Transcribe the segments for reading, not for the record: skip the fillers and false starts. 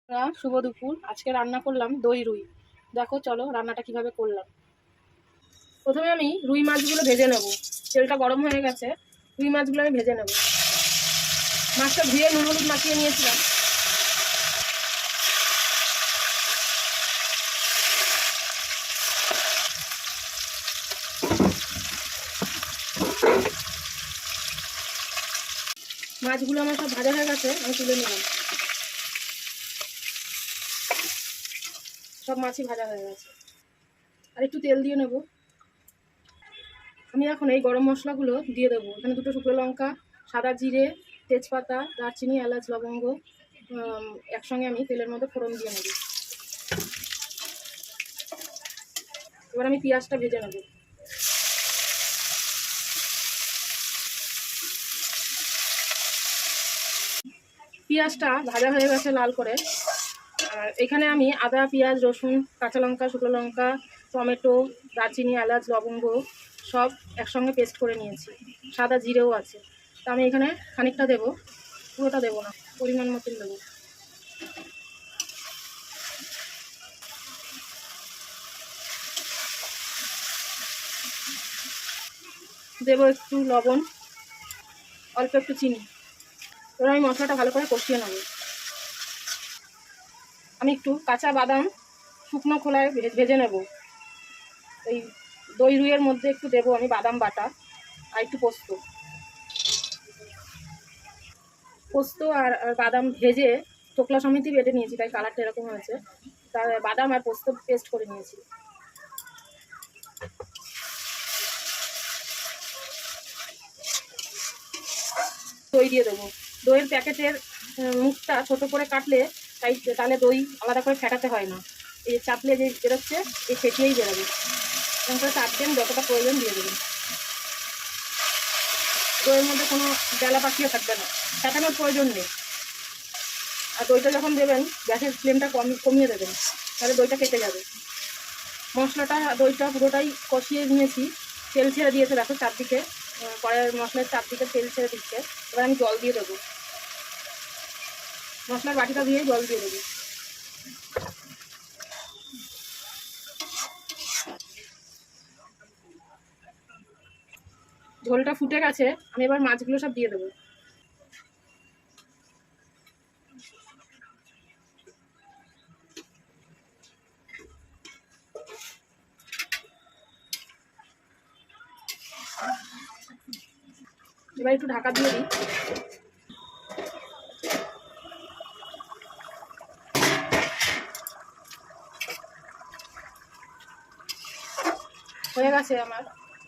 শুভ দুপুর। আজকে রান্না করলাম দই রুই। দেখো চলো রান্নাটা কিভাবে করলাম। প্রথমে আমি রুই মাছগুলো ভেজে নেব। তেলটা গরম হয়ে গেছে, রুই মাছগুলো আমি ভেজে নেব। মাছটা ধুয়ে নুন হলুদ মাখিয়ে নিয়েছিলাম। মাছগুলো আমার সব ভাজা হয়ে গেছে, আমি তুলে নিলাম। সব মাছই ভাজা হয়ে গেছে। আর একটু তেল দিয়ে নেব। আমি এখন এই গরম মশলাগুলো দিয়ে দেবো। এখানে দুটো শুকনো লঙ্কা, সাদা জিরে, তেজপাতা, দারচিনি, এলাচ, লবঙ্গ একসঙ্গে আমি তেলের মধ্যে ফোড়ন দিয়ে নেব। এবার আমি পেঁয়াজটা ভেজে নেব। পেঁয়াজটা ভাজা হয়ে গেছে লাল করে। আর এখানে আমি আদা, পেঁয়াজ, রসুন, কাঁচা লঙ্কা, শুকনো লঙ্কা, টমেটো, দারচিনি, এলাচ, লবঙ্গ সব একসঙ্গে পেস্ট করে নিয়েছি। সাদা জিরেও আছে। তা আমি এখানে খানিকটা দেবো, পুরোটা দেবো না, পরিমাণ মতন দেবো। দেবো একটু লবণ, অল্প একটু চিনি। এবার আমি মশলাটা ভালো করে কষিয়ে নেব। আমি একটু কাঁচা বাদাম শুকনো খোলায় ভেজে নেব। এই দই রুইয়ের মধ্যে একটু দেবো আমি বাদাম বাটা আর একটু পোস্ত। পোস্ত আর বাদাম ভেজে চোকলা সমেতই বেটে নিয়েছি, তাই কালারটা এরকম হয়েছে। তার বাদাম আর পোস্ত পেস্ট করে নিয়েছি। দই দিয়ে দেবো। দইয়ের প্যাকেটের মুখটা ছোট করে কাটলে তাহলে দই আলাদা করে ফেটাতে হয় না। এই চাপলে যে বেরোচ্ছে এই ফেটিয়েই বেরোবে। এরকম করে চাপবেন, যতটা প্রয়োজন দিয়ে দেবেন। দইয়ের মধ্যে কোনো জ্বালা পাকিয়ে থাকবে না, ফেটানোর প্রয়োজন নেই। আর দইটা যখন দেবেন গ্যাসের ফ্লেমটা কমিয়ে দেবেন, তাহলে দইটা কেটে যাবে। মশলাটা দইটা পুরোটাই কষিয়ে নিয়েছি, তেল ছেড়ে দিয়েছে দেখো চারদিকে। কড়াইয়ের মশলার চারদিকে তেল ছেড়ে দিচ্ছে। এবার আমি জল দিয়ে দেবো। মশলার বাটিটা দিয়ে জল দিয়ে দেবো। ঝোলটা ফুটে গেছে, আমি এবার মাছগুলো সব দিয়ে দেবো। এবার একটু ঢাকা দিয়ে দিই। হয়ে গেছে আমার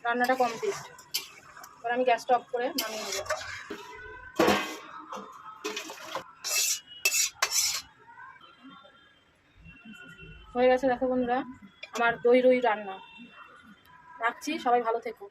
রান্নাটা কমপ্লিট। এবার আমি গ্যাসটা অফ করে নামিয়ে নেব। হয়ে গেছে দেখো বন্ধুরা আমার দই রুই রান্না। রাখছি, সবাই ভালো থেকো।